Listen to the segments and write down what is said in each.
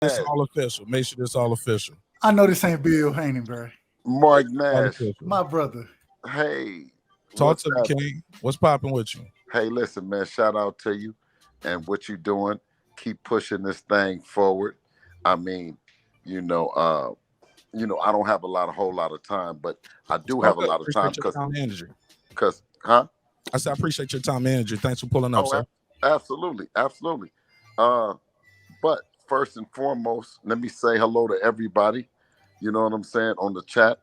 It's all official. Make sure it's all official. I know this ain't Bill Haney, bro. Marq All Nash. official. My brother. Hey, Talk what's to me, happening? King. What's popping with you? Hey, listen, man. Shout out to you and what you doing. Keep pushing this thing forward. I mean, you know, uh, I don't have a whole lot of time, but I do Oh, have a good. lot of time Appreciate your time and energy. huh? I said I appreciate your time and energy. Thanks for pulling up, Oh, sir. absolutely, absolutely. Uh, but first and foremost, let me say hello to everybody. You know what I'm saying on the chat.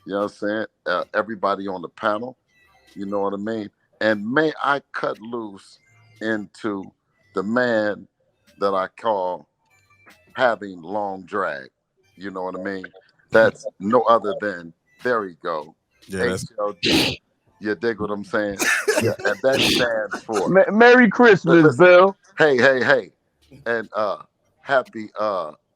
You know what I'm saying. Everybody on the panel. You know what I mean. And may I cut loose into the man that I call having long drag. You know what I mean. That's no other than there we go. Yeah, that's HLD. You dig what I'm saying? Yeah, and that stands for Merry Christmas, listen, Bill. hey, and happy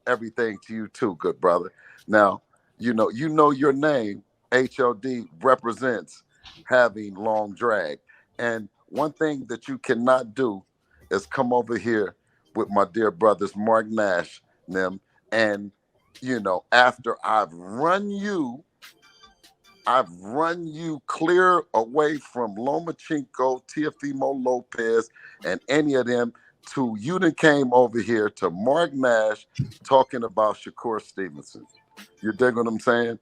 everything to you too, good brother. Now, you know your name, HLD, represents having long drag. And one thing that you cannot do is come over here with my dear brothers Marq Nash and them, and after I've run you clear away from Lomachenko, Teofimo Lopez, and any of them to you that came over here to Marq Nash talking about Shakur Stevenson. You dig what I'm saying?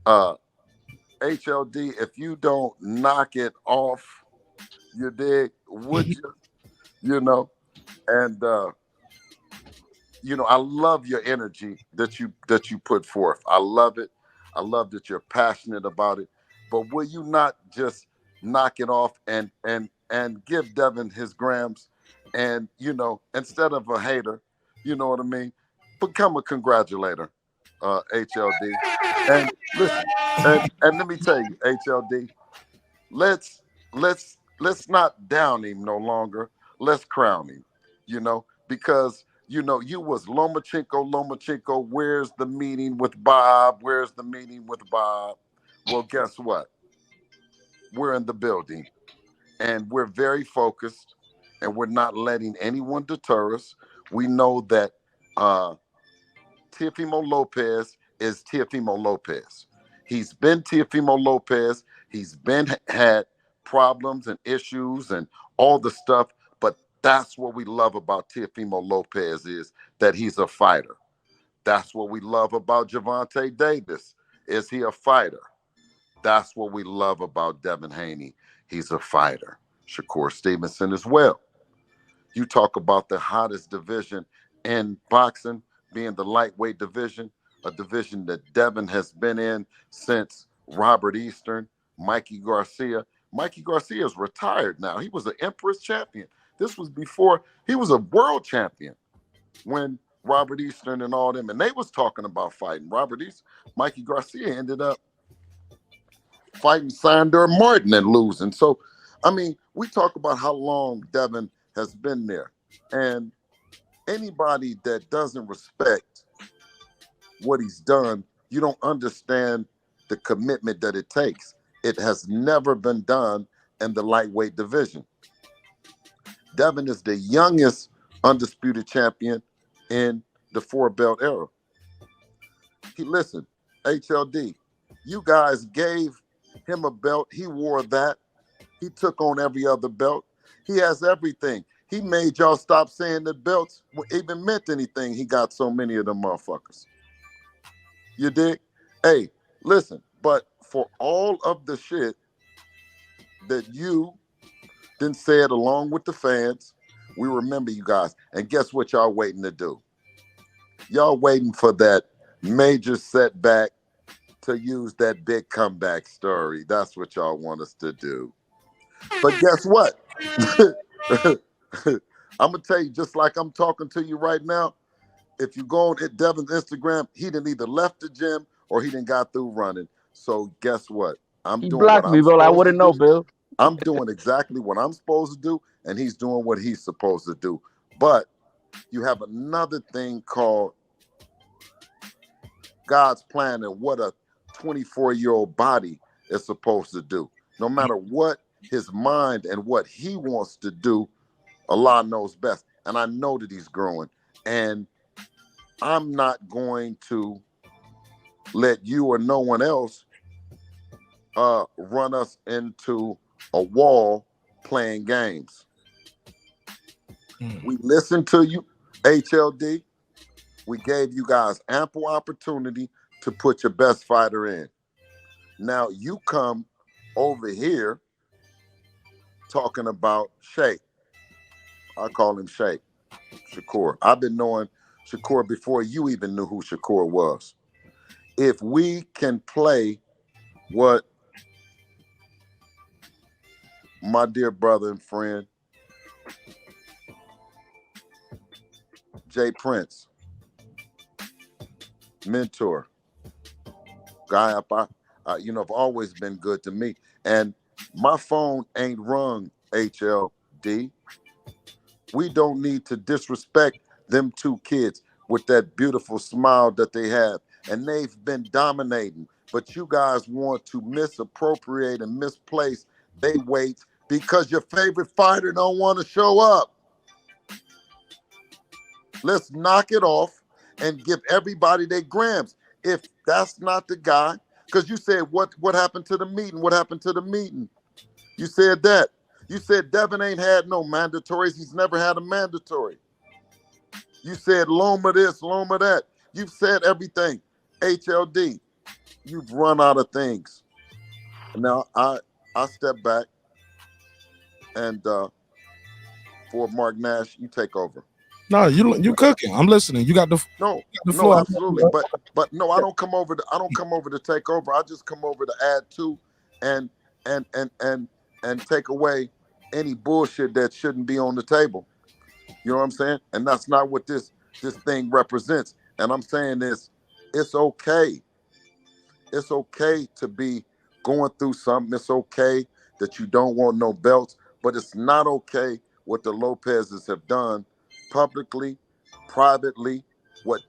Uh, HLD, if you don't knock it off, you dig, would you? You know, and I love your energy that you put forth. I love it. I love that you're passionate about it. But will you not just knock it off and give Devin his grams, and instead of a hater, you know what I mean, become a congratulator, HLD. And listen, and let me tell you, HLD, let's let's not down him no longer. Let's crown him. Because you was Lomachenko. Where's the meeting with Bob? Where's the meeting with Bob? Well, guess what? We're in the building, and we're very focused, and we're not letting anyone deter us. We know that uh, Teofimo Lopez is Teofimo Lopez. He's been Teofimo Lopez. He's been had problems and issues and all the stuff, but that's what we love about Teofimo Lopez is that he's a fighter. That's what we love about Gervonta Davis. Is he a fighter? That's what we love about Devin Haney. He's a fighter. Shakur Stevenson as well. You talk about the hottest division in boxing being the lightweight division, a division that Devin has been in since Robert Eastern, Mikey Garcia. Mikey Garcia is retired now. He was an Empress champion. This was before he was a world champion when Robert Eastern and all them, and they was talking about fighting. Mikey Garcia ended up fighting Sandor Martin and losing. So, I mean, we talk about how long Devin has been there. And anybody that doesn't respect what he's done, you don't understand the commitment that it takes. It has never been done in the lightweight division. Devin is the youngest undisputed champion in the four belt era. Listen, HLD, you guys gave him a belt. He wore that. He took on every other belt. He has everything. He made y'all stop saying that belts even meant anything. He got so many of them motherfuckers. You dig? Hey, listen, but for all of the shit that you then said along with the fans, we remember you guys. And guess what y'all waiting to do? Y'all waiting for that major setback to use that big comeback story. That's what y'all want us to do. But guess what? I'm going to tell you, just like I'm talking to you right now, if you go on Devin's Instagram, he didn't either left the gym or he didn't got through running. So guess what? I'm He doing what blocked me, I'm Bill. I supposed to wouldn't know, do. Bill. I'm doing exactly what I'm supposed to do, and he's doing what he's supposed to do. But you have another thing called God's plan and what a 24-year-old body is supposed to do. No matter what his mind and what he wants to do, Allah knows best. And I know that he's growing. And I'm not going to let you or no one else run us into a wall playing games. We listened to you, HLD. We gave you guys ample opportunity to put your best fighter in. Now you come over here talking about Shay. I call him Shay, Shakur. I've been knowing Shakur before you even knew who Shakur was. If we can play what my dear brother and friend Jay Prince, mentor, guy have always been good to me. And my phone ain't rung, HLD. We don't need to disrespect them two kids with that beautiful smile that they have. And they've been dominating. But you guys want to misappropriate and misplace they weights because your favorite fighter don't want to show up. Let's knock it off and give everybody their grams. If that's not the guy, because you said what happened to the meeting? What happened to the meeting? You said that. You said Devin ain't had no mandatories. He's never had a mandatory. You said Loma this, Loma that. You've said everything. HLD, you've run out of things. Now I step back and for Marq Nash, you take over. No, you cooking. I'm listening. You got the No, floor. absolutely. But no, I don't come over to take over. I just come over to add to and take away any bullshit that shouldn't be on the table. You know what I'm saying? And that's not what this thing represents. And I'm saying this, it's okay. It's okay to be going through something. It's okay that you don't want no belts, but it's not okay what the Lopez's have done publicly, privately, what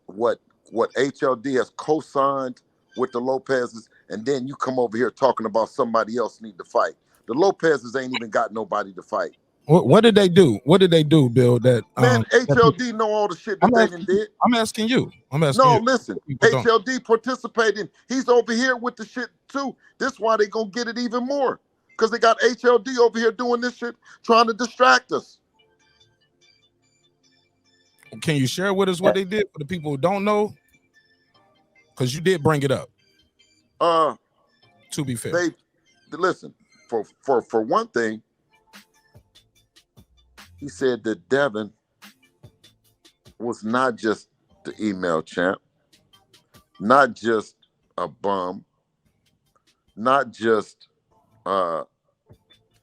HLD has co-signed with the Lopez's, and then you come over here talking about somebody else need to fight. The Lopez's ain't even got nobody to fight. What did they do? What did they do, Bill? That man, HLD know all the shit that they did. I'm asking you. No, listen, HLD participating. He's over here with the shit too. This is why they gonna get it even more. Because they got HLD over here doing this shit, trying to distract us. Can you share with us what they did for the people who don't know? Because you did bring it up. To be fair, listen, for one thing, he said that Devin was not just the email champ, not just a bum, not just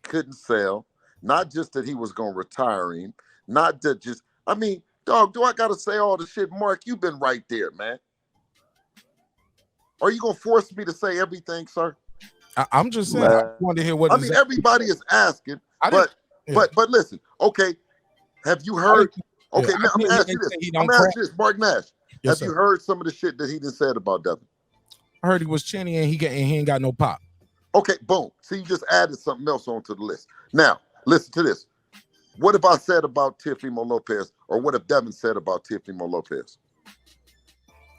couldn't sell, not just that he was gonna retire him, not that just, I mean, dog, do I gotta say all the shit? Mark, you've been right there, man. Are you gonna force me to say everything, sir? I'm just saying, I want to hear what I mean, everybody is asking, but listen, okay, have you heard? Okay, now I'm gonna ask you this. I'm gonna ask you this, Marq Nash. Yes, have you heard some of the shit that he done said about Devin? I heard he was chinny and he ain't got no pop. Okay, boom. See, you just added something else onto the list. Now, listen to this. What have I said about Teofimo Lopez, or what have Devin said about Teofimo Lopez?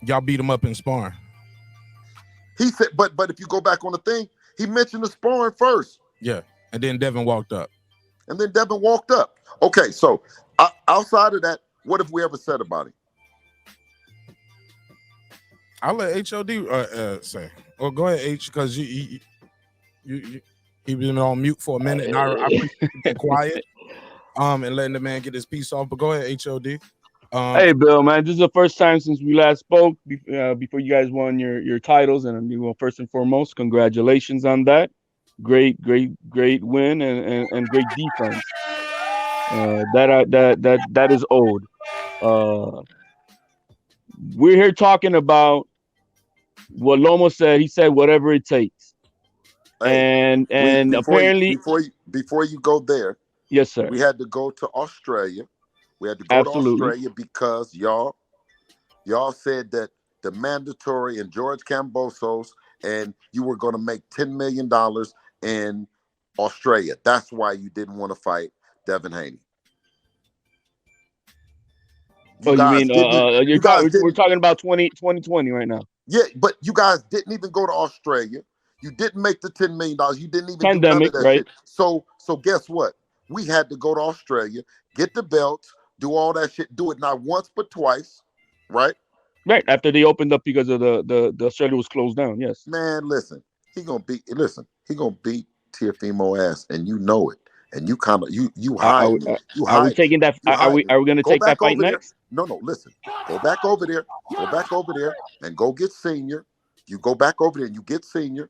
Y'all beat him up in sparring. He said, but if you go back on the thing, he mentioned the sparring first. Yeah, and then Devin walked up. Okay, so outside of that, what have we ever said about him? I'll let HLD say. Well, go ahead, H, because he been on mute for a minute, and I appreciate you being quiet, and letting the man get his piece off. But go ahead, HLD. Hey, Bill, man, this is the first time since we last spoke before you guys won your titles, and first and foremost, congratulations on that. Great win and great defense. That is owed. We're here talking about what Loma said. He said whatever it takes. Hey, and apparently before you go there, yes, sir. We had to go to Australia. We had to go to Australia because y'all said that the mandatory and George Kambosos, and you were going to make $10 million in Australia. That's why you didn't want to fight Devin Haney. You You guys mean didn't. You guys we're didn't. talking about 2020 right now. Yeah, but you guys didn't even go to Australia. You didn't make the $10 million. You didn't even do none Pandemic, of that right? shit. So guess what? We had to go to Australia, get the belts, do all that shit, do it not once but twice, right? Right after they opened up because of the Australia was closed down. Yes. Man, listen, he gonna beat Teofimo ass, and you know it. And you kind of you hiding it. You Are we hide. taking that? You hiding it. Are we going to Go take that back fight over there. next? No, listen. Go back over there. Go back over there and go get Senior. You go back over there and you get Senior,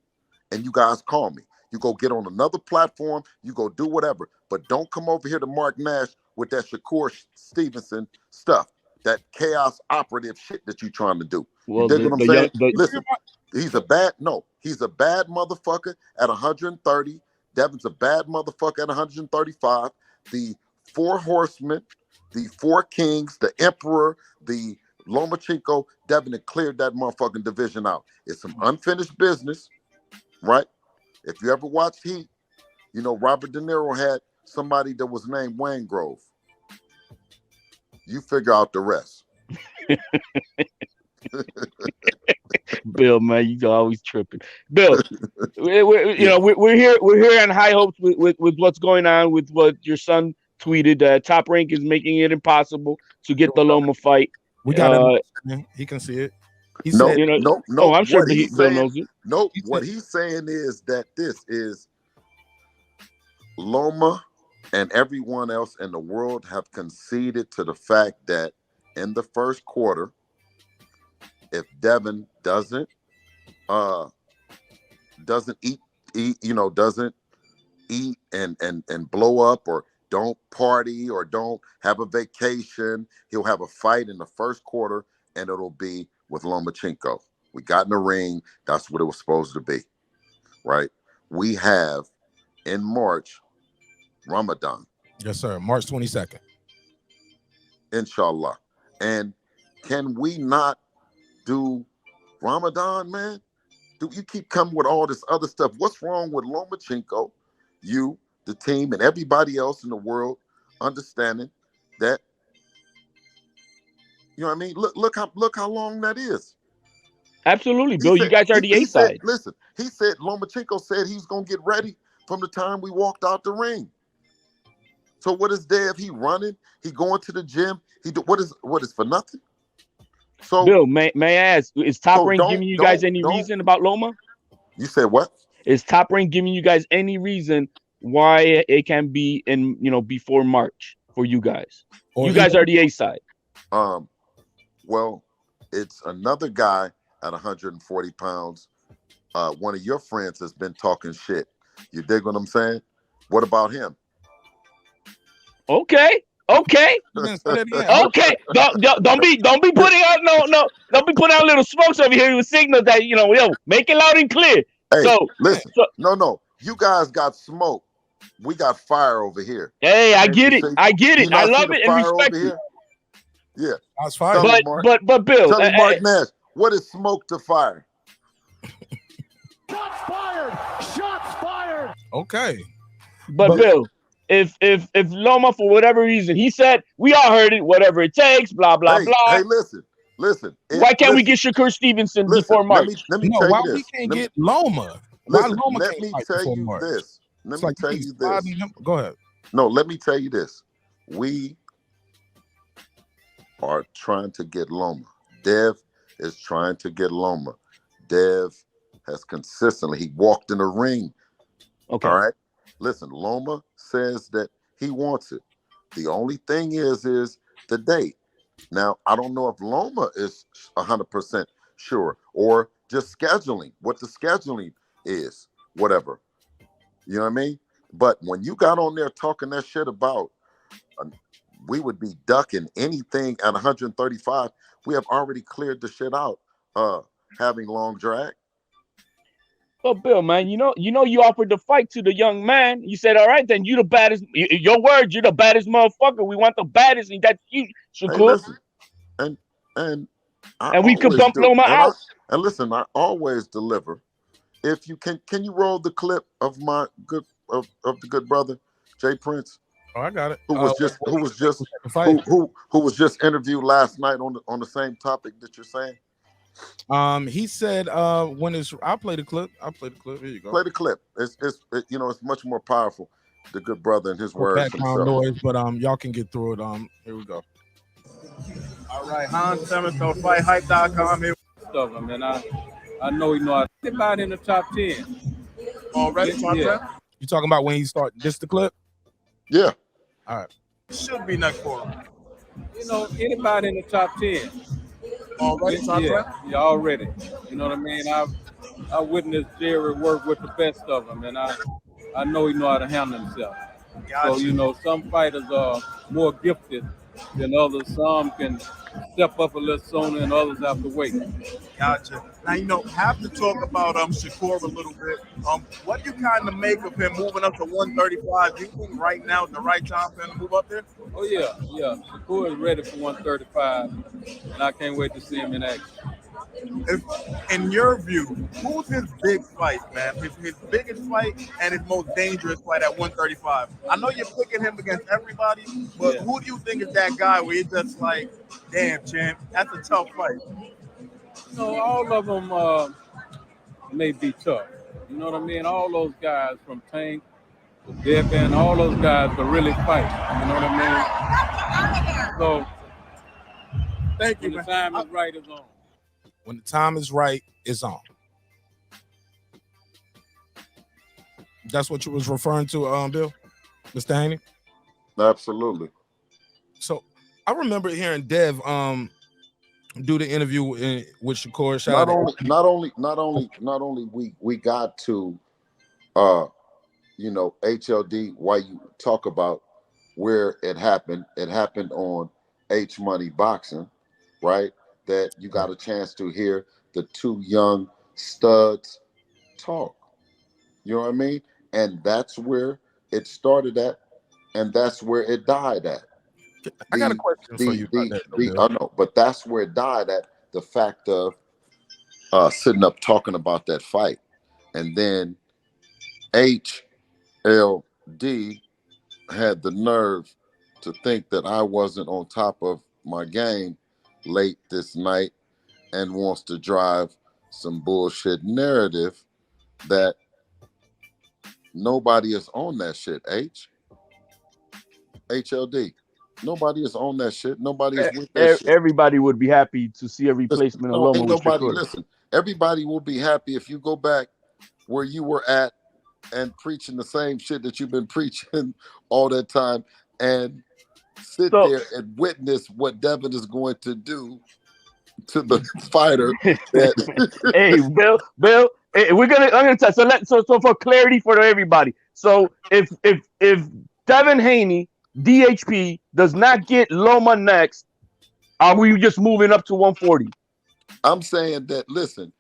and you guys call me. You go get on another platform. You go do whatever, but don't come over here to Marq Nash with that Shakur Stevenson stuff, that chaos operative shit that you trying to do. Well, you dig what I'm the saying? young, Listen, he's a bad motherfucker at 130. Devin's a bad motherfucker at 135. The four horsemen, the four kings, the emperor, the Lomachenko, Devin had cleared that motherfucking division out. It's some unfinished business, right? If you ever watched Heat, you know Robert De Niro had somebody that was named Wayne Grove. You figure out the rest. Bill, man, you always tripping. Bill, we're here on high hopes with what's going on with what your son tweeted. Top Rank is making it impossible to get the Loma fight. We got it. He can see it. He No, said, no. Oh, I'm sure What Bill knows it. No, what he's saying is that this is Loma and everyone else in the world have conceded to the fact that in the first quarter, if Devin doesn't eat, doesn't eat and blow up, or don't party, or don't have a vacation, he'll have a fight in the first quarter, and it'll be with Lomachenko. We got in the ring. That's what it was supposed to be, right? We have in March, Ramadan. Yes, sir. March 22nd. Inshallah. And can we not do Ramadan, man? Do you keep coming with all this other stuff? What's wrong with Lomachenko, you, the team, and everybody else in the world understanding that, you know what I mean? Look how long that is. Absolutely, Bill. You guys are the A side. Listen, he said Lomachenko said he's gonna get ready from the time we walked out the ring. So what is Dev? He running? He going to the gym? What is for nothing? So Bill, may I ask, is Top Rank giving you guys any reason about Loma? You said what? Is Top Rank giving you guys any reason why it can be in before March for you guys? Or you guys are the A side. Well, it's another guy at 140 pounds. One of your friends has been talking shit. You dig what I'm saying? What about him? Okay. Okay. Don't be putting out don't be putting out little smokes over here with signals that make it loud and clear. Hey, listen. No. You guys got smoke. We got fire over here. Hey, I get it. I love it and respect it. Yeah. That's fire. But Bill, tell me, Marq Nash, what is smoke to fire? Shots fired! Shots fired! Okay. But Bill, if Loma, for whatever reason, he said, we all heard it, whatever it takes, blah blah blah. Hey, listen. Why can't we get Shakur Stevenson before March? Let me tell you this. We can't get Loma? Let me tell you this. Let me tell you this. Go ahead. No, let me tell you this. We are trying to get Loma. Dev is trying to get Loma. Dev has consistently, he walked in the ring. Okay. All right. Listen, Loma says that he wants it. The only thing is the date. Now, I don't know if Loma is 100% sure, or just scheduling, what the scheduling is, whatever. You know what I mean? But when you got on there talking that shit about we would be ducking anything at 135, we have already cleared the shit out, having long drag. Well, Bill, man, you offered the fight to the young man. You said, all right, then you the baddest. Your words, you're the baddest motherfucker. We want the baddest, and that's you, Shakur. Hey, listen, and we could bump Loma out. And listen, I always deliver. If you can you roll the clip of my good of the good brother Jay Prince? Oh, I got it. Who was just fight? who was just interviewed last night on the same topic that you're saying? He said when it's I'll play the clip. Here you go. Play the clip. It's much more powerful. The good brother and his words Background himself. noise, but y'all can get through it. Here we go. All right, Hans Simmons on FightHype.com here. Stuff. I mean, I know he know about in the top 10 already. Yeah. You talking about when he started this the clip? Yeah. All right. Should be next for him. You know, anybody in the top 10 already. Yeah, already. You know what I mean? I witnessed Jerry work with the best of them, and I know he know how to handle himself. Gotcha. So, you know, some fighters are more gifted than others. Some can step up a little sooner and others have to wait. Gotcha. Now, you know, have to talk about Shakur a little bit. What do you kind of make of him moving up to 135? Do you think right now is the right time for him to move up there? Oh, yeah. Shakur is ready for 135, and I can't wait to see him in action. In your view, who's his big fight, man? His biggest fight and his most dangerous fight at 135. I know you're picking him against everybody, but who do you think is that guy where you're just like, damn, champ, that's a tough fight? You know, all of them may be tough. You know what I mean? All those guys from Tank to Devin, all those guys can really fight. You know what I mean? So, thank you, when the time is right, it's on. When the time is right, it's on. That's what you was referring to, Bill, Mr. Haney? Absolutely. So I remember hearing Dev do the interview with Shakur. Not only we got to HLD, why you talk about where it happened. It happened on H Money Boxing, right? That you got a chance to hear the two young studs talk. You know what I mean? And that's where it started at, and that's where it died at. I got a question for you about that. I know, but that's where it died at, the fact of sitting up talking about that fight. And then HLD had the nerve to think that I wasn't on top of my game late this night and wants to drive some bullshit narrative that nobody is on that shit. HLD. Nobody is on that shit. Nobody is with that shit. Everybody would be happy to see a replacement of Loma with Shakur. Listen, everybody will be happy if you go back where you were at and preaching the same shit that you've been preaching all that time and sit there and witness what Devin is going to do to the fighter. Hey, Bill, hey, I'm gonna tell. So for clarity for everybody. So if Devin Haney, DHP, does not get Loma next, are we just moving up to 140? I'm saying that. Listen.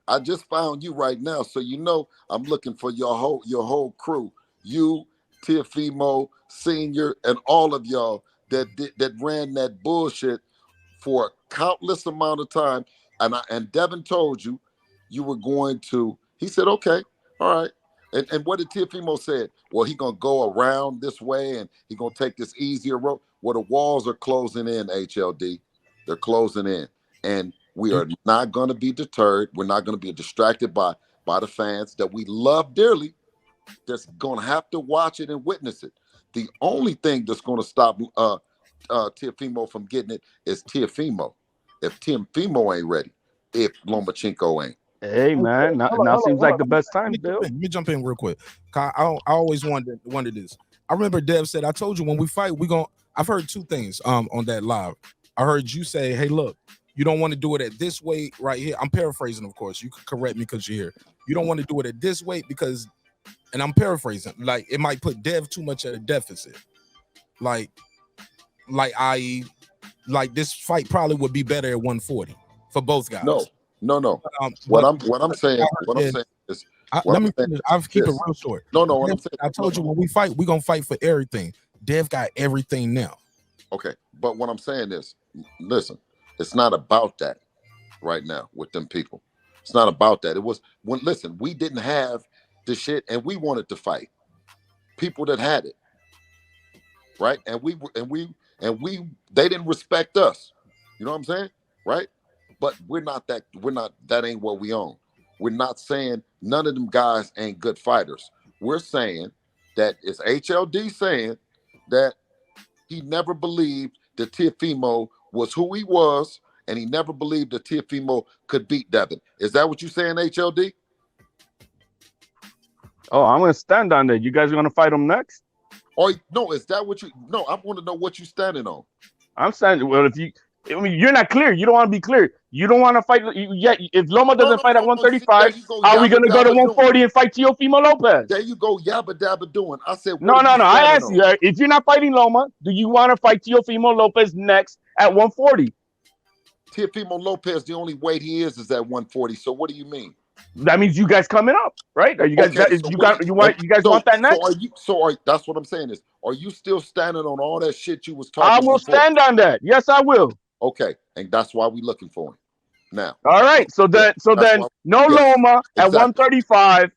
I just found you right now, so you know I'm looking for your whole crew. You, Teofimo, Senior, and all of y'all that ran that bullshit for a countless amount of time. And Devin told you were going to. He said, "Okay, all right." And what did Teofimo say? Well, he gonna go around this way, and he gonna take this easier road. Well, the walls are closing in, HLD. They're closing in, and we are not going to be deterred. We're not going to be distracted by the fans that we love dearly. That's going to have to watch it and witness it. The only thing that's going to stop Teofimo from getting it is Teofimo. If Teofimo ain't ready, if Lomachenko ain't. Hey man, now seems like the best time, Bill. Let me jump in real quick. I always wanted this. I remember Dev said, "I told you when we fight, I've heard two things on that live. I heard you say, "Hey, look, you don't want to do it at this way right here." I'm paraphrasing, of course. You could correct me because you're here. You don't want to do it at this way because, and I'm paraphrasing, like it might put Dev too much at a deficit. Like i.e., like this fight probably would be better at 140 for both guys. No. What I'm saying is, I'll keep it real short. No. What I'm saying, I told you when we fight, we're gonna fight for everything. Dev got everything now. Okay, but what I'm saying is, listen, it's not about that right now with them people. It's not about that. It was we didn't have the shit and we wanted to fight people that had it. right? And we they didn't respect us. You know what I'm saying? Right? But that ain't what we own. We're not saying none of them guys ain't good fighters. We're saying that it's HLD saying that he never believed that Teofimo was who he was, and he never believed that Teofimo could beat Devin. Is that what you're saying, HLD? Oh, I'm gonna stand on that. You guys are gonna fight him next? Or no, is that what you? No, I want to know what you're standing on. I'm standing. Well, you're not clear. You don't want to be clear. You don't want to fight. If Loma doesn't fight at 135, See, are we gonna go to yabba 140 and fight Teofimo Lopez? There you go, yabba dabba doing. I said, No. I asked you, if you're not fighting Loma, do you want to fight Teofimo Lopez next at 140? Teofimo Lopez, the only weight he is at 140. So what do you mean? That means you guys coming up, right? Are you guys? Okay, You guys want that next? That's what I'm saying is, are you still standing on all that shit you was talking? I will stand on that. Yes, I will. Okay, and that's why we're looking for him now. All right. So then Loma at 135.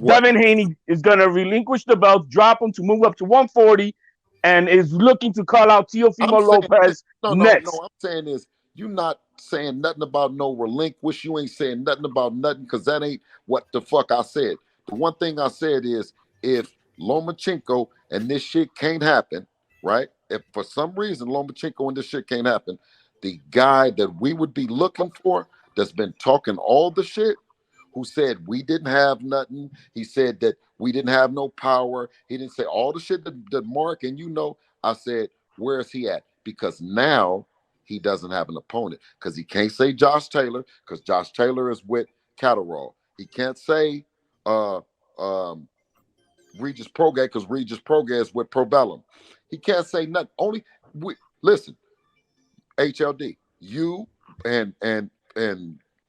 Devin Haney is going to relinquish the belt, drop him to move up to 140, and is looking to call out Teofimo Lopez next. No, I'm saying is, you're not saying nothing about no relinquish. You ain't saying nothing about nothing, because that ain't what the fuck I said. The one thing I said is, if Lomachenko and this shit can't happen, right? If for some reason Lomachenko and this shit can't happen, the guy that we would be looking for, that's been talking all the shit, who said we didn't have nothing. He said that we didn't have no power. He didn't say all the shit that Mark, and I said, where is he at? Because now he doesn't have an opponent, because he can't say Josh Taylor, because Josh Taylor is with Catterall. He can't say Regis Prograis, because Regis Prograis is with Probellum. He can't say nothing. Listen, HLD, you and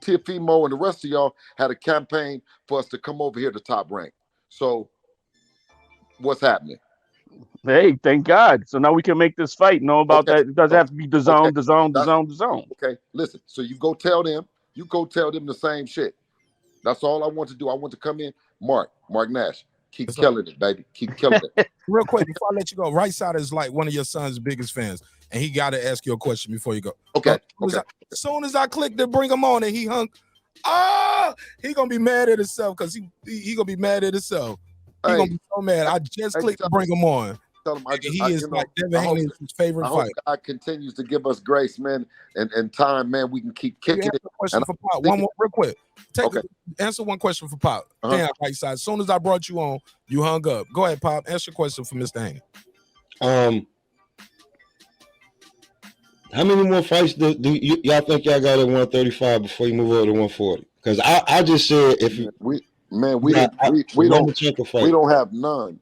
Teofimo and the rest of y'all had a campaign for us to come over here to Top Rank. So what's happening? Hey, thank God. So now we can make this fight. Know about that. It doesn't have to be the zone. Okay, listen. So you go tell them the same shit. That's all I want to do. I want to come in. Marq Nash, keep killing it, baby. Keep killing it. Real quick, before I let you go, Right Side is like one of your son's biggest fans, and he got to ask you a question before you go. Okay. As soon as I clicked to bring him on and he hung, he gonna be mad at himself, because he gonna be mad at himself. He gonna be so mad. I just clicked to bring him on. Tell him Devin Haney is his favorite fight. God continues to give us grace, man, and time, man. We can keep kicking it. Question for Pop. One more, real quick. Answer one question for Pop. Damn, Right Side. As soon as I brought you on, you hung up. Go ahead, Pop. Answer your question for Mr. Haney. How many more fights do y'all think y'all got at 135 before you move over to 140? Because I just said we don't have none.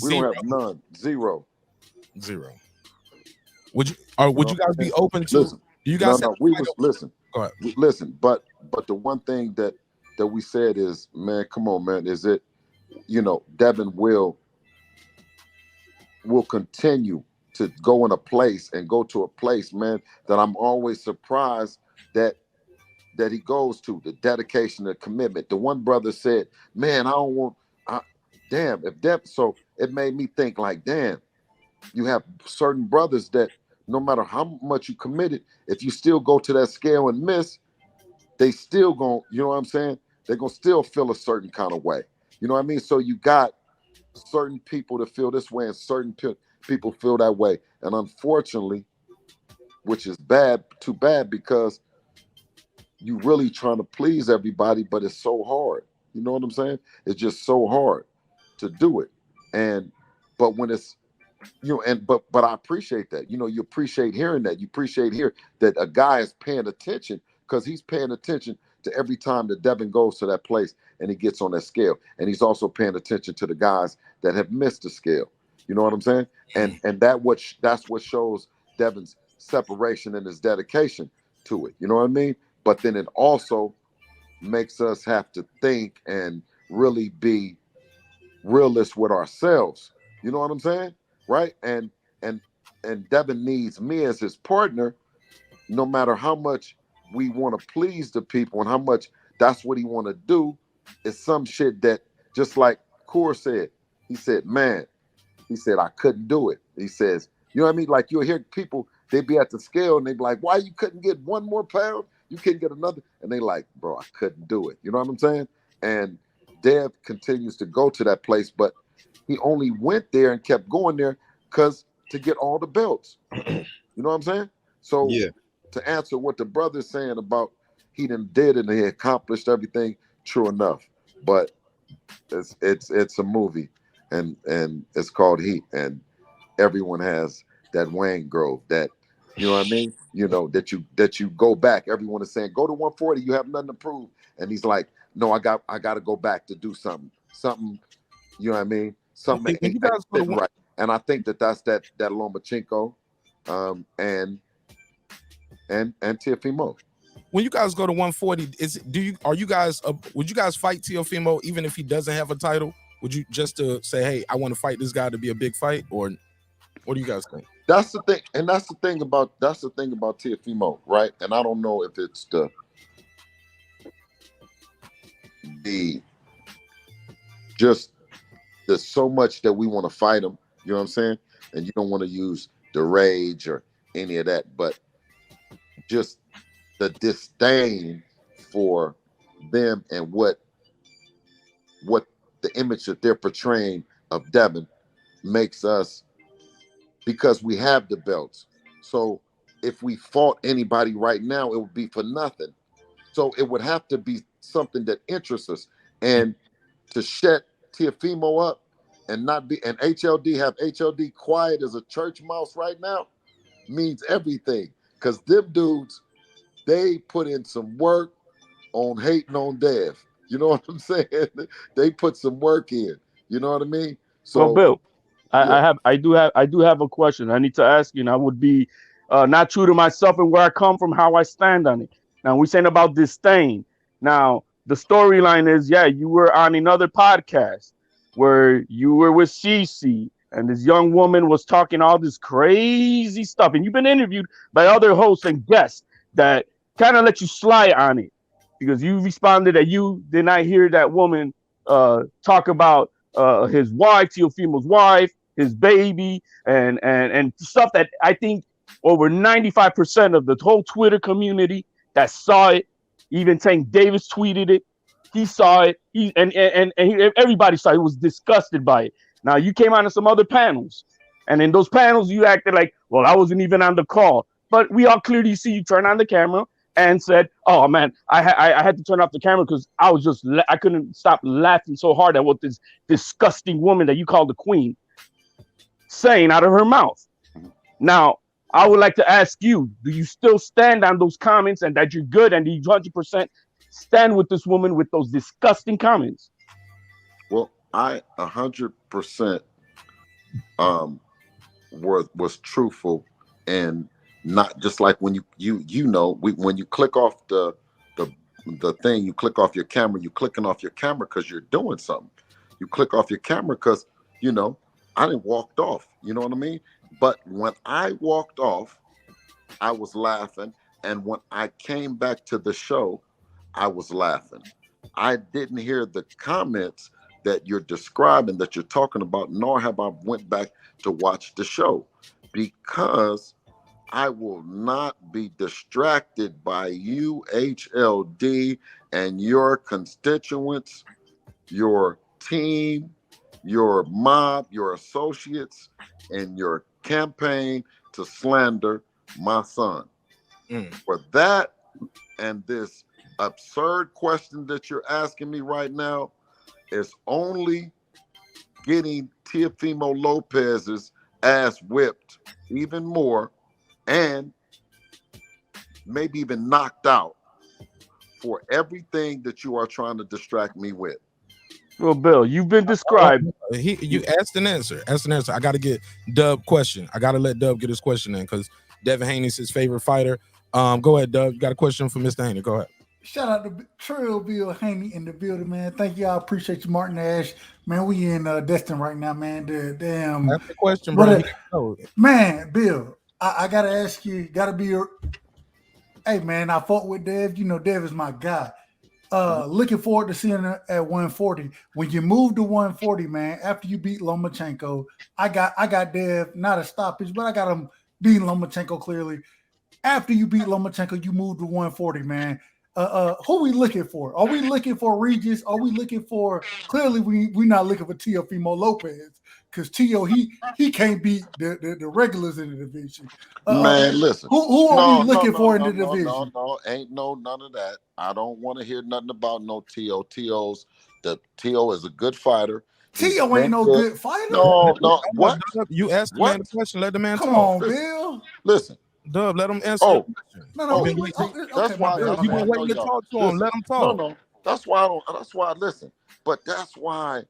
We don't have none. Zero. Would you guys be open to? Listen, listen. Go ahead. Listen, but the one thing that we said is, man, come on, man, is it, Devin will continue to go to a place, man, that I'm always surprised that he goes to. The dedication, the commitment. The one brother said, man, so it made me think, like, damn, you have certain brothers that no matter how much you committed, if you still go to that scale and miss, they still going, you know what I'm saying? They're going to still feel a certain kind of way. You know what I mean? So you got certain people that feel this way and certain people feel that way. And unfortunately, which is too bad, because you really trying to please everybody, but it's so hard. You know what I'm saying? It's just so hard to do it. But when it's, but I appreciate that. You appreciate hearing that. You appreciate hearing that a guy is paying attention, because he's paying attention to every time that Devin goes to that place and he gets on that scale. And he's also paying attention to the guys that have missed the scale. You know what I'm saying? And that's what shows Devin's separation and his dedication to it. You know what I mean? But then it also makes us have to think and really be realists with ourselves. You know what I'm saying? Right? And Devin needs me as his partner, no matter how much we want to please the people and how much that's what he want to do. It's some shit that, just like Kaur said, he said, man, He said, I couldn't do it. He says, you know what I mean? Like, you'll hear people, they be at the scale and they be like, why you couldn't get 1 more pound? You couldn't get another. And they like, bro, I couldn't do it. You know what I'm saying? And Dev continues to go to that place, but he only went there and kept going there because to get all the belts. You know what I'm saying? So Yeah. to answer what the brother's saying about he done did and he accomplished everything, true enough. But it's a movie and it's called Heat, and everyone has that Wayne Grove, that, you know what I mean? You know, that you go back. Everyone is saying, go to 140, you have nothing to prove. And he's like, no, I got to go back to do something, you know what I mean? Something When you guys go to right. And I think that's that Lomachenko, and Teofimo. When you guys go to 140, would you guys fight Teofimo even if he doesn't have a title? Would you just to say, hey, I want to fight this guy to be a big fight, or what do you guys think? That's the thing, and that's the thing about Teofimo, right? And I don't know if it's there's so much that we want to fight him, you know what I'm saying? And you don't want to use the rage or any of that, but just the disdain for them and what the image that they're portraying of Devin makes us, because we have the belts. So if we fought anybody right now, it would be for nothing. So it would have to be something that interests us. And to shut Teofimo up and not be, and have HLD quiet as a church mouse right now means everything. Because them dudes, they put in some work on hating on Dev. You know what I'm saying? They put some work in. You know what I mean? So, well, Bill, yeah. I do have a question I need to ask you, and I would be not true to myself and where I come from, how I stand on it. Now, we're saying about disdain. Now, the storyline is, yeah, you were on another podcast where you were with Cece, and this young woman was talking all this crazy stuff, and you've been interviewed by other hosts and guests that kind of let you slide on it because you responded that you did not hear that woman talk about his wife, Teofimo's wife, his baby, and stuff that I think over 95% of the whole Twitter community that saw it, even Tank Davis tweeted it. He saw it. Everybody saw it. He was disgusted by it. Now you came on to some other panels, and in those panels you acted like, well, I wasn't even on the call, but we all clearly see you turn on the camera and said, oh man, I had to turn off the camera because I couldn't stop laughing so hard at what this disgusting woman that you call the queen saying out of her mouth. Now, I would like to ask you, do you still stand on those comments and that you're good and you 100% stand with this woman with those disgusting comments? Well, I 100% was truthful, and not just like when when you click off the thing, you click off your camera, you're clicking off your camera because you're doing something. You click off your camera because, I didn't walked off, you know what I mean? But when I walked off, I was laughing. And when I came back to the show, I was laughing. I didn't hear the comments that you're describing, that you're talking about, nor have I went back to watch the show, because I will not be distracted by you, HLD, and your constituents, your team, your mob, your associates, and your campaign to slander my son. For that and this absurd question that you're asking me right now is only getting Teofimo Lopez's ass whipped even more, and maybe even knocked out for everything that you are trying to distract me with. Well, Bill, you've been described. You asked an answer. I got to get Dub question. I got to let Dub get his question in because Devin Haney's his favorite fighter. Go ahead, Dub. You got a question for Mr. Haney? Go ahead. Shout out to Trill Bill Haney in the building, man. Thank y'all. Appreciate you, Marq Nash. Man, we in Destin right now, man. That's the question, bro. Man, Bill, I gotta ask you. Gotta be hey, man. I fought with Dev. You know, Dev is my guy. Looking forward to seeing her at 140. When you move to 140, man, after you beat Lomachenko, I got Dev, not a stoppage, but I got him beating Lomachenko clearly. After you beat Lomachenko, you move to 140, man. Who are we looking for? Are we looking for Regis? Are we looking for clearly we're not looking for Teofimo Lopez because Teo he can't beat the regulars in the division. Man, listen. Who are we looking for in the division? No, ain't none of that. I don't want to hear nothing about no Teo. Teo is a good fighter. Teo ain't no good fighter. No. What? You asked the man a question. Let the man Come talk. on, Bill. Listen. Dub, let him answer. No. That's why you've been waiting to talk to him. Let him talk. No. That's why I listen. But that's why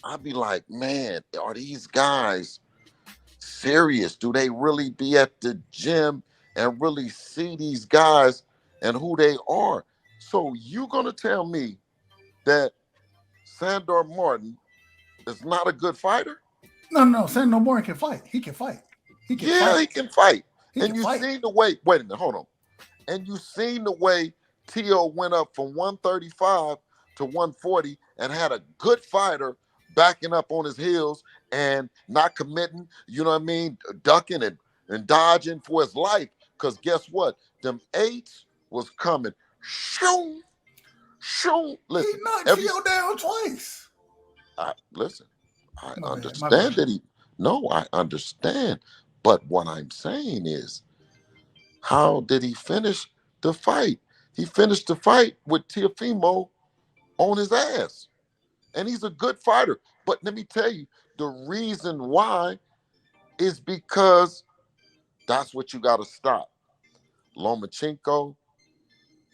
I be like, man, are these guys serious? Do they really be at the gym and really see these guys and who they are? So you gonna tell me that Sandor Martin is not a good fighter? No. Sandor Martin can fight. He can fight. He can fight. And you seen the way, wait a minute, hold on. And you seen the way Teo went up from 135 to 140 and had a good fighter backing up on his heels and not committing, you know what I mean, ducking and dodging for his life. Because guess what? Them eights was coming. Shoo. Listen. He knocked Teo down twice. I understand that I understand. But what I'm saying is, how did he finish the fight? He finished the fight with Teofimo on his ass. And he's a good fighter. But let me tell you, the reason why is because that's what you got to stop. Lomachenko,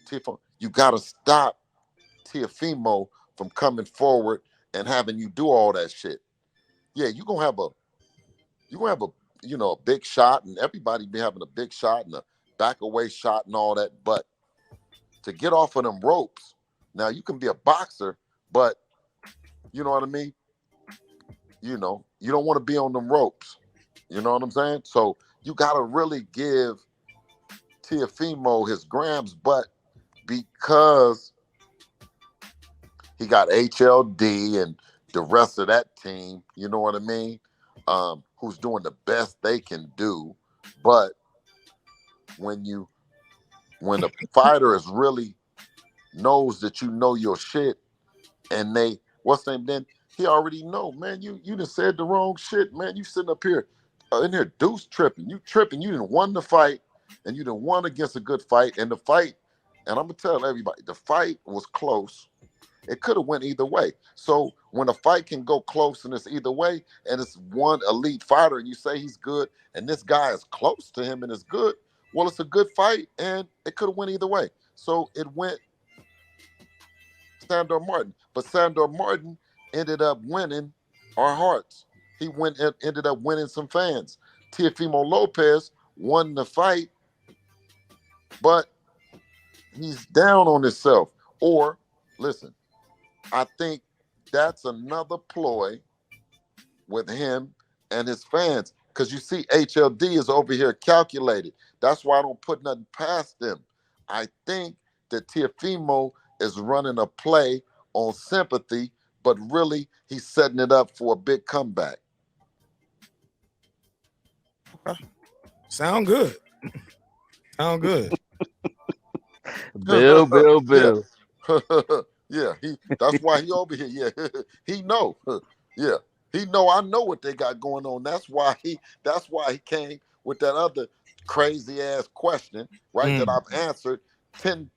Teofimo, you got to stop Teofimo from coming forward and having you do all that shit. Yeah, you're going to have a big shot, and everybody be having a big shot and a back away shot and all that. But to get off of them ropes, now you can be a boxer, but you know what I mean? You know, you don't want to be on them ropes. You know what I'm saying? So you got to really give Teofimo his grams, but because he got HLD and the rest of that team, you know what I mean? Who's doing the best they can do. But when the fighter is really knows that you know your shit and then he already know, man, you done said the wrong shit, man. You sitting up here in here deuce tripping. You didn't won the fight and you didn't won against a good fight. And the fight, and I'm gonna tell everybody, the fight was close. It could have went either way. So when a fight can go close and it's either way, and it's one elite fighter and you say he's good, and this guy is close to him and is good, well, it's a good fight and it could have went either way. So it went Sandor Martin. But Sandor Martin ended up winning our hearts. He ended up winning some fans. Teofimo Lopez won the fight, but he's down on himself. Or, listen, I think that's another ploy with him and his fans. Because you see, HLD is over here calculated. That's why I don't put nothing past them. I think that Teofimo is running a play on sympathy, but really he's setting it up for a big comeback. Sound good. Sound good. Bill. Yeah, that's why he over here. Yeah, he know. Yeah, he know. I know what they got going on. That's why he came with that other crazy ass question, right? That I've answered 10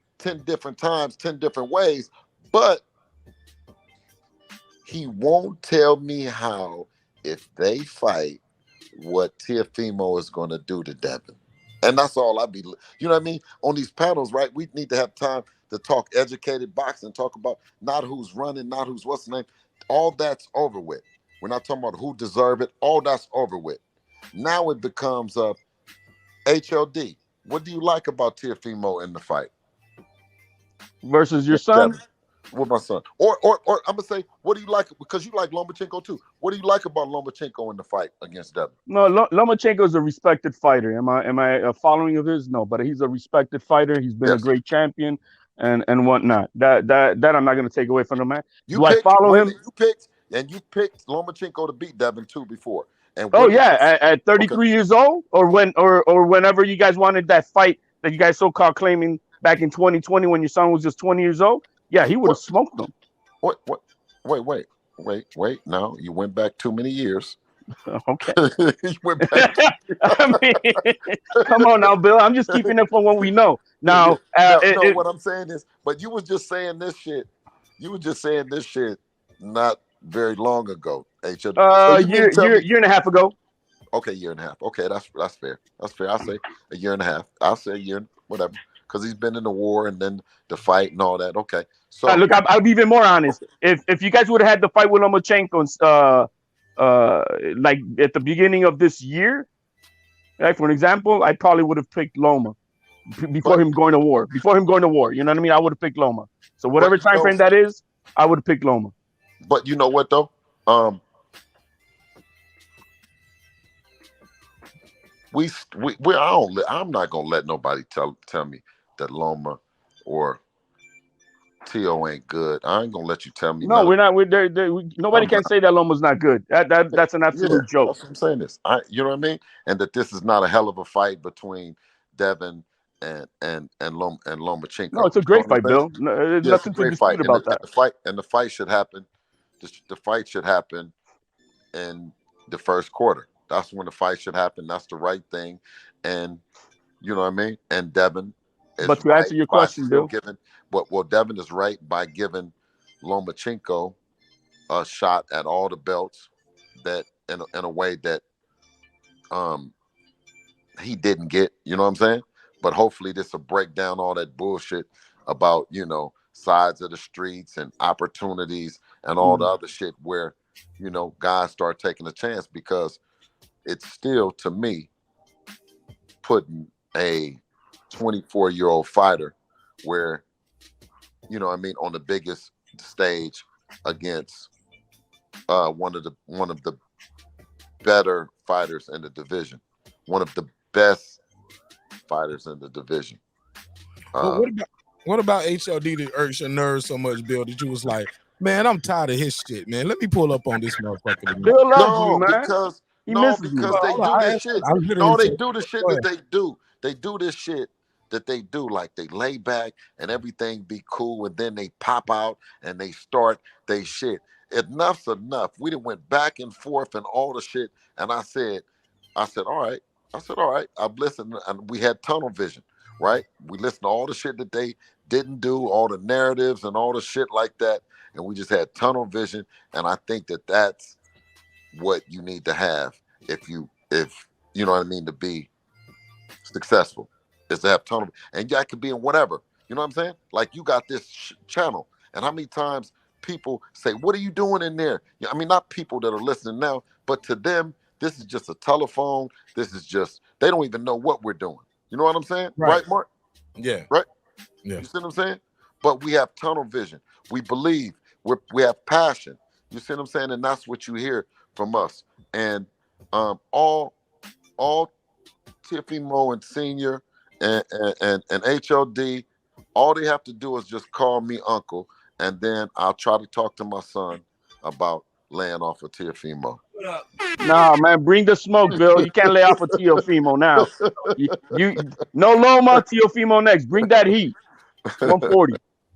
different times, 10 different ways, but he won't tell me how, if they fight, what Teofimo is going to do to Devin. And that's all I be, you know what I mean? On these panels, right? We need to have time to talk educated boxing, talk about not who's running, not who's what's the name. All that's over with. We're not talking about who deserve it. All that's over with. Now it becomes HLD. What do you like about Teofimo in the fight? Versus your son? Devin. With my son. Or I'm gonna say, what do you like? Because you like Lomachenko too. What do you like about Lomachenko in the fight against Devin? No, Lomachenko is a respected fighter. Am I a following of his? No, but he's a respected fighter. He's been a great champion, and whatnot. That I'm not gonna take away from the man. Do I You follow him? You picked Lomachenko to beat Devin too before. And Oh what did yeah, you, at 33 years old, or whenever you guys wanted that fight that you guys so-called claiming back in 2020 when your son was just 20 years old. Yeah, he would have smoked them. Wait. No, you went back too many years. Okay. You went back. I mean, come on now, Bill. I'm just keeping it from what we know. Now, no, what I'm saying is, but you was just saying this shit. You were just saying this shit not very long ago. HLD. So year and a half ago. Okay, year and a half. Okay, that's fair. That's fair. I'll say a year and a half. I'll say a year, whatever, because he's been in the war and then the fight and all that. Okay, so look, I'll be even more honest. If you guys would have had the fight with Lomachenko, like at the beginning of this year, right? For an example, I probably would have picked Loma before him going to war. Before him going to war, you know what I mean? I would have picked Loma. So whatever time frame that is, I would have picked Loma. But you know what though? I'm not gonna let nobody tell me that Loma or Tio ain't good. I ain't gonna let you tell me. No, we're not. Nobody can say that Loma's not good. That's an absolute joke. That's what I'm saying. You know what I mean? And that this is not a hell of a fight between Devin and Lomachenko. No, it's a great fight, Bill. There's nothing to dispute about that. The fight should happen. The fight should happen in the first quarter. That's when the fight should happen. That's the right thing. And you know what I mean? And Devin is but to answer your question, Bill. Devin is right by giving Lomachenko a shot at all the belts that in a way that he didn't get, you know what I'm saying? But hopefully this will break down all that bullshit about, sides of the streets and opportunities and all the other shit where, guys start taking a chance, because it's still, to me, putting a 24-year-old fighter where, on the biggest stage against one of the better fighters in the division, one of the best fighters in the division. What about HLD that irks your nerves so much, Bill, that you was like, man, I'm tired of his shit, man. Let me pull up on this motherfucker. Bill loves you, man. Because they do this shit. No, they do the shit that they do. They do this shit that they do. Like, they lay back and everything be cool, and then they pop out and they start they shit. Enough's enough. We done went back and forth and all the shit. And I said, all right. I've listened, and we had tunnel vision, right? We listened to all the shit that they didn't do, all the narratives and all the shit like that. And we just had tunnel vision. And I think that that's what you need to have if you know what I mean, to be successful, is to have tunnel. And that could be in whatever, you know what I'm saying? Like, you got this channel, and how many times people say, what are you doing in there? I mean, not people that are listening now, but to them, this is just a telephone. This is just, they don't even know what we're doing. You know what I'm saying? Right, Mark? Yeah. Right? Yeah. You see what I'm saying? But we have tunnel vision. We believe. We have passion. You see what I'm saying? And that's what you hear from us. And all Teofimo and Senior and HLD, all they have to do is just call me uncle, and then I'll try to talk to my son about laying off of Teofimo. Nah, man, bring the smoke, Bill. You can't lay off of Teofimo now. You no Loma, Teofimo next. Bring that heat. 140.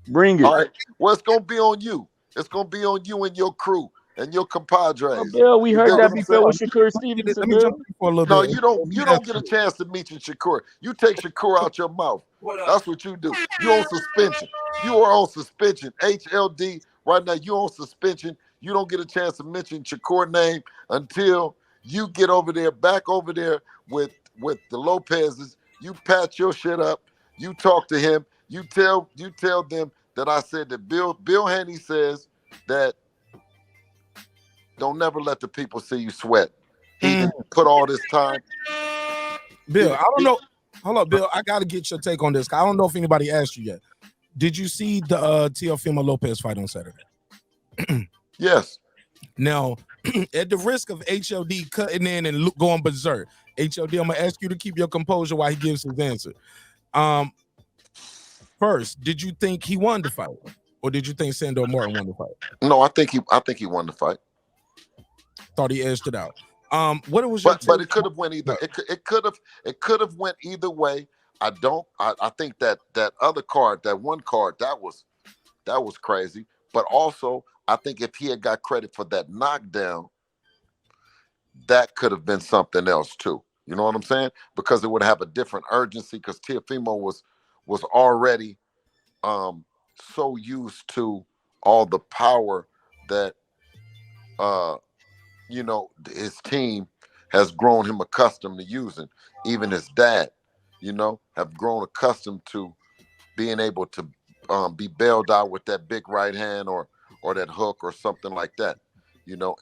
Bring it. All right. Well, it's gonna be on you. It's gonna be on you and your crew and your compadres. Oh, Bill, we heard that before with Shakur Stevenson. No, you don't get a chance to meet Shakur. You take Shakur out your mouth. That's what you do. You on suspension. You are on suspension. HLD right now. You on suspension. You don't get a chance to mention Shakur's name until you get over there, back over there with the Lopez's. You patch your shit up. You talk to him. You tell them that I said that Bill Haney says that don't never let the people see you sweat. He put all this time. Bill, I don't know. Hold up, Bill. I got to get your take on this. I don't know if anybody asked you yet. Did you see the Teofimo Lopez fight on Saturday? Yes. Now, at the risk of HLD cutting in and going berserk, HLD, I'm going to ask you to keep your composure while he gives his answer. first, did you think he won the fight, or did you think Sandor Martin won the fight? No, I think he won the fight. Thought he edged it out. What was your but it could have went either. It could have went either way. I think that other card, that one card, that was crazy. But also, I think if he had got credit for that knockdown, that could have been something else too. You know what I'm saying? Because it would have a different urgency. Because Teofimo was already so used to all the power that his team has grown him accustomed to using. Even his dad, have grown accustomed to being able to be bailed out with that big right hand or that hook or something like that,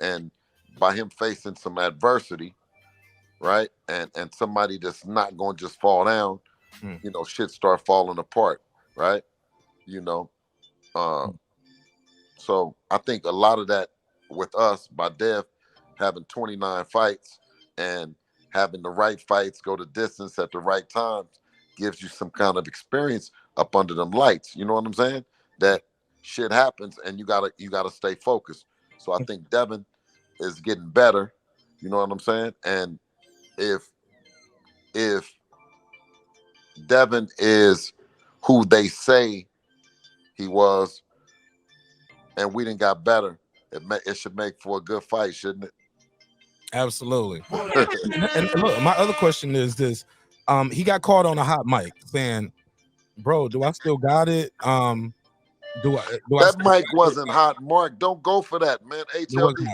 and by him facing some adversity, right, and somebody that's not going to just fall down, shit start falling apart, right, so I think a lot of that with us, by Dev having 29 fights and having the right fights go the distance at the right times, gives you some kind of experience up under them lights. You know what I'm saying? That shit happens and you gotta stay focused. So I think Devin is getting better. You know what I'm saying? And if Devin is who they say he was, and we didn't got better, it should make for a good fight, shouldn't it? Absolutely. and look, my other question is this: he got caught on a hot mic saying, "Bro, do I still got it? That mic wasn't hot, Mark. Don't go for that, man. HLD.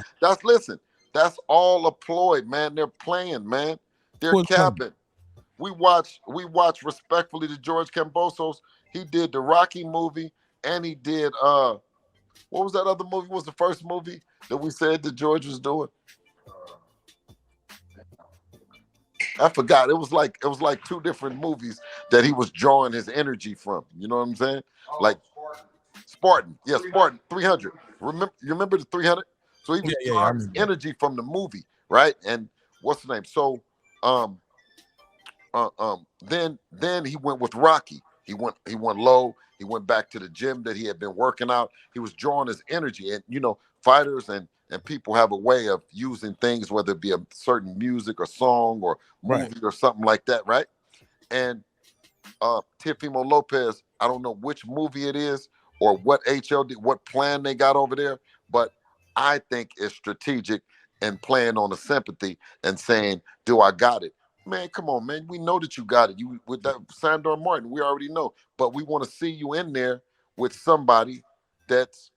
That's all a ploy, man. They're playing, man. They're capping. We watch respectfully to George Kambosos. He did the Rocky movie, and he did what was that other movie? What was the first movie that we said that George was doing? I forgot. It was like two different movies that he was drawing his energy from. You know what I'm saying? Like Spartan. Yeah, Spartan 300. You remember the 300? So he was drawing his energy from the movie, right? And what's the name? So then he went with Rocky. He went low. He went back to the gym that he had been working out. He was drawing his energy. And fighters and people have a way of using things, whether it be a certain music or song or movie or something like that, right? And Teofimo Lopez, I don't know which movie it is or what HLD, what plan they got over there, but I think it's strategic and playing on the sympathy and saying, do I got it? Man, come on, man. We know that you got it. You with that Sandor Martin, we already know. But we want to see you in there with somebody that's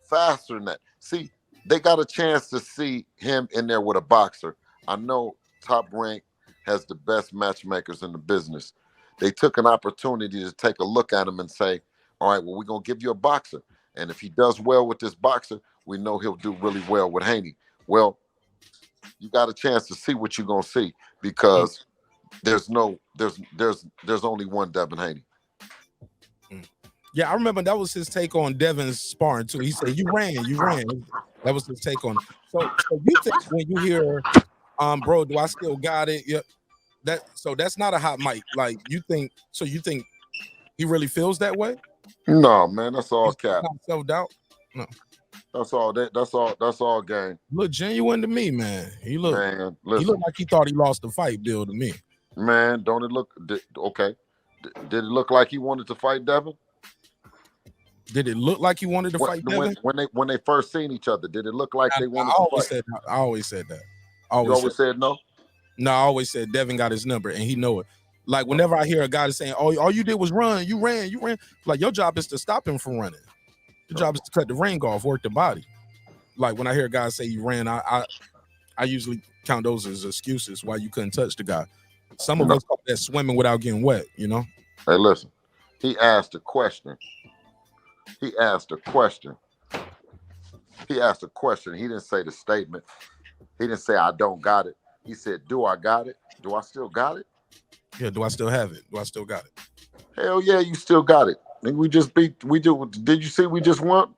faster than that. See, they got a chance to see him in there with a boxer. I know Top Rank has the best matchmakers in the business. They took an opportunity to take a look at him and say, all right, well, we're going to give you a boxer. And if he does well with this boxer, we know he'll do really well with Haney. Well, you got a chance to see what you're going to see because there's only one Devin Haney. Yeah, I remember that was his take on Devin's sparring too. He said, you ran. That was his take on it. So you think when you hear, bro, do I still got it? Yeah, that's not a hot mic. Like you think he really feels that way? No, man, that's all cap. Self-doubt? No. That's all game. Look genuine to me, man. He looked like he thought he lost the fight, Bill, to me. Man, don't it look okay? Did it look like he wanted to fight Devin? Did it look like he wanted to fight Devin? When they first seen each other, did it look like they wanted to fight? I always said that. You always said no? No, I always said Devin got his number and he know it. Like whenever I hear a guy saying, "Oh, all you did was run, you ran," like your job is to stop him from running. Your job is to cut the ring off, work the body. Like when I hear a guy say you ran, I usually count those as excuses why you couldn't touch the guy. Some of us call that swimming without getting wet, Hey, listen, he asked a question. He asked a question. He didn't say the statement. He didn't say I don't got it. He said, do I got it? Do I still got it? Yeah, do I still have it? Do I still got it? Hell yeah, you still got it. Did you see we just won?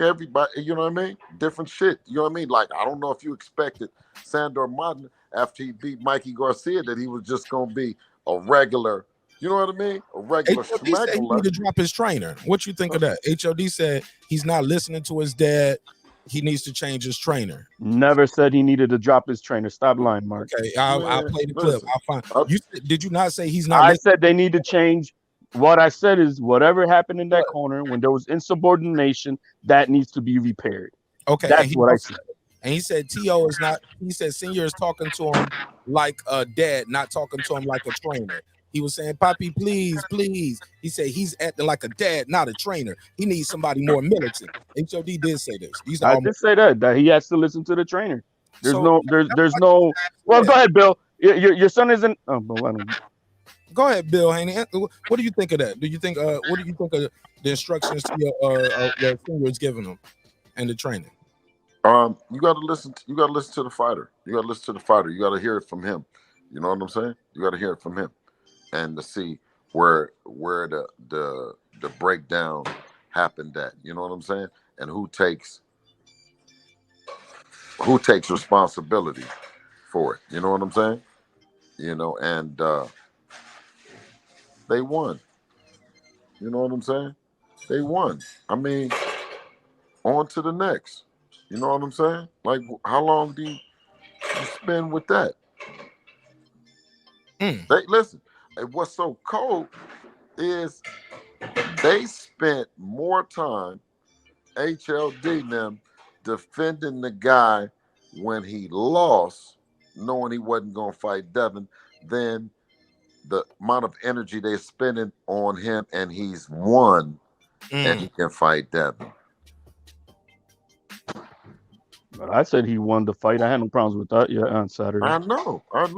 Everybody, you know what I mean? Different shit. You know what I mean? Like, I don't know if you expected Sandor Martin after he beat Mikey Garcia that he was just gonna be a regular, You know what I mean? A regular HLD said he need to drop his trainer. What you think of that? HLD said he's not listening to his dad. He needs to change his trainer. Never said he needed to drop his trainer. Stop lying, Mark. Okay, I'll play the clip. I'll find. Did you not say he's not? I said they need to change. What I said is whatever happened in that corner when there was insubordination, that needs to be repaired. Okay, that's what I said. And he said T.O. is not. He said Senior is talking to him like a dad, not talking to him like a trainer. He was saying, "Papi, please, please." He said he's acting like a dad, not a trainer. He needs somebody more militant. HOD did say this. I did say that he has to listen to the trainer. There's no. Well, go ahead, Bill. Your son isn't. Oh, but I don't know. Go ahead, Bill Haney. What do you think of that? Do you think? What do you think of the instructions to your Senior is giving them and the training? You got to listen. You got to listen to the fighter. You got to listen to the fighter. You got to hear it from him. You know what I'm saying? You got to hear it from him, and to see where the breakdown happened at. You know what I'm saying? And who takes responsibility for it. You know what I'm saying? You know, and they won. You know what I'm saying? They won. I mean, on to the next. You know what I'm saying? Like, how long do you spend with that? Listen, what's so cold is they spent more time, HLD and them, defending the guy when he lost, knowing he wasn't going to fight Devin, than the amount of energy they're spending on him, and he's won, and he can fight Devin. I said he won the fight. I had no problems with that. Yeah, on Saturday. I know. I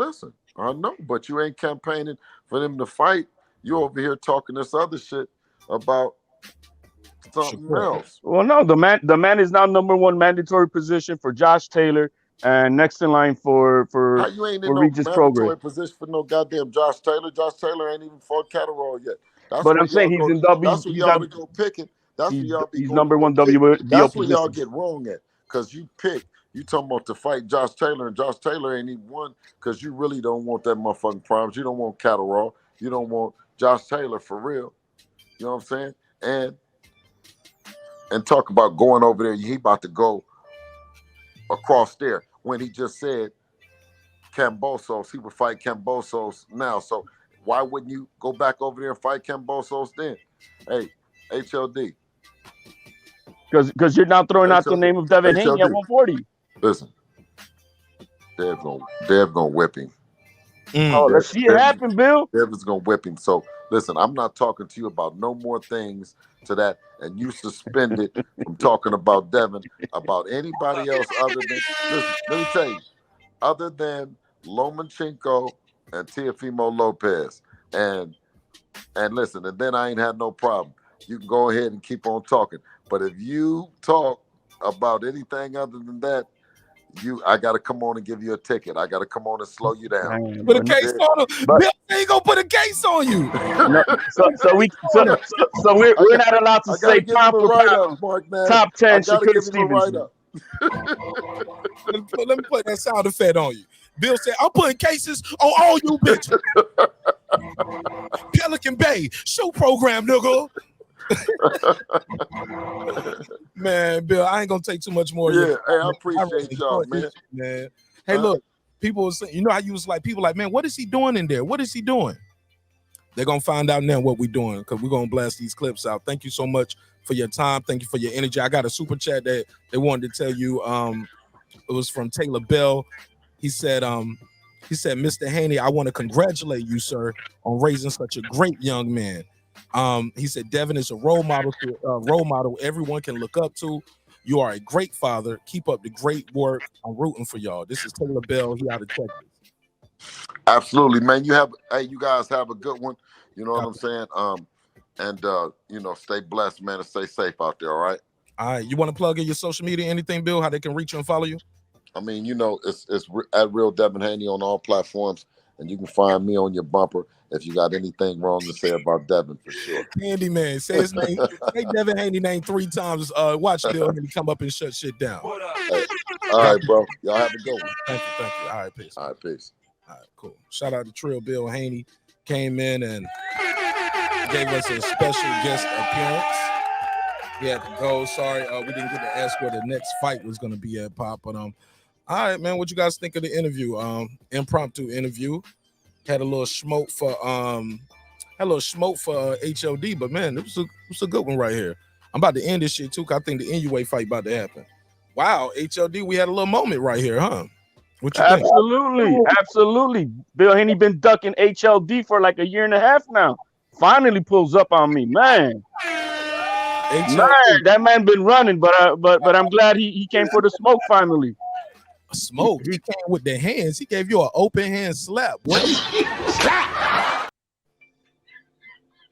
know, but you ain't campaigning for them to fight. You over here talking this other shit about something else. Well, no, the man is now #1 mandatory position for Josh Taylor, and next in line for How you ain't in no Regis mandatory position for no goddamn Josh Taylor? Josh Taylor ain't even fought Catterall yet. But I'm saying he's in W. That's what y'all be go picking. That's what y'all be. He's #1 WBO. That's where y'all get wrong at, because you pick. You talking about to fight Josh Taylor, and Josh Taylor ain't even won because you really don't want that motherfucking problems. You don't want Catterall. You don't want Josh Taylor for real. You know what I'm saying? And talk about going over there. He about to go across there when he just said Kambosos. He would fight Kambosos now. So why wouldn't you go back over there and fight Kambosos then? Hey, HLD. Because you're now throwing out the name of Devin Haney at 140. Listen, Dev gonna whip him. Let's see it happen, Bill. Dev is gonna whip him. So listen, I'm not talking to you about no more things to that, and you suspended from talking about Devin, about anybody else other than. Listen, let me tell you, other than Lomachenko and Teofimo Lopez, and listen, and then I ain't had no problem. You can go ahead and keep on talking, but if you talk about anything other than that, I got to come on and give you a ticket. I got to come on and slow you down. Put a case on him. Bill ain't gonna put a case on you. So we're not allowed to say pound for pound, Marq Nash. top 10 Shakur Stevenson. Let me put that sound effect on you. Bill said, "I'm putting cases on all you bitches." Pelican Bay show program, nigga. Man, Bill, I ain't gonna take too much more. Yeah, hey, I appreciate y'all, man. Hey, look, people was saying, you know how you was like, people like, man, what is he doing in there? What is he doing? They're gonna find out now what we're doing, because we're gonna blast these clips out. Thank you so much for your time. Thank you for your energy. I got a super chat that they wanted to tell you. It was from Taylor Bell. He said, Mr. Haney, I want to congratulate you, sir, on raising such a great young man. He said Devin is a role model everyone can look up to. You are a great father. Keep up the great work. I'm rooting for y'all. This is Taylor Bell. He out of Texas. Absolutely, man. You guys have a good one. You know what I'm saying? Stay blessed, man, and stay safe out there. All right. All right. You want to plug in your social media, anything, Bill? How they can reach you and follow you? I mean, it's at Real Devin Haney on all platforms, and you can find me on your bumper if you got anything wrong to say about Devin, for sure. Handy man, say his name. Say Devin Haney name 3 times. Watch Bill Haney come up and shut shit down. Hey, all right, bro. Y'all have a good one. Thank you. All right, peace. All right, peace. All right, cool. Shout out to Trill Bill Haney. came in and gave us a special guest appearance. He had to go. Sorry, we didn't get to ask where the next fight was going to be at, Pop. But all right, man, what you guys think of the interview? Impromptu interview. Had a little smoke for HLD, but man, it was a good one right here. I'm about to end this shit too, 'cause I think the NUA fight about to happen. Wow, HLD, we had a little moment right here, huh? What you think? Absolutely. Bill Haney been ducking HLD for like a year and a half now. Finally pulls up on me, man. That man been running, but I'm glad he came for the smoke finally. Smoke. He came with the hands. He gave you an open hand slap. What?